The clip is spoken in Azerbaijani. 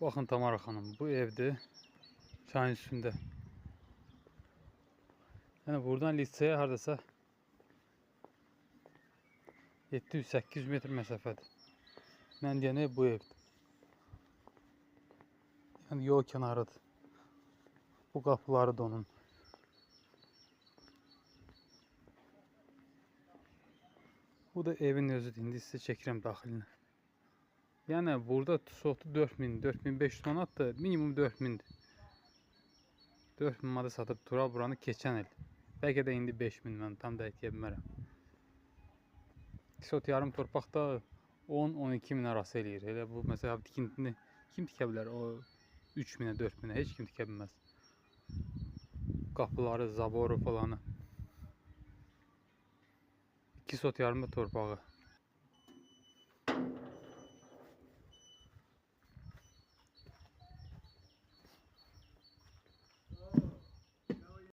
Bakın Tamara Hanım, bu evde çayın üstünde. Yani buradan liseye hardasa 700-800 metr mesafede. Ben diyene bu evde. Yani yol kenarıdır. Bu kapıları da onun. Bu da evin özüdür. İndi sizə çəkirəm daxilinə. Yəni burada sotu 4000, 4500 manat da minimum 4000'dir. 4000 manata satıb tura buranı keçən il. Bəlkə də indi 5000 mən tam da deyə bilmərəm. Sot yarım torpaq da 10-12 min arası eləyir. Elə bu məsələ tikintini kim tikə bilər? O 3000'ə, 4000'ə heç kim tikə bilməz. Qapıları, zaboru falanı. 2 sot yarım da torpağı.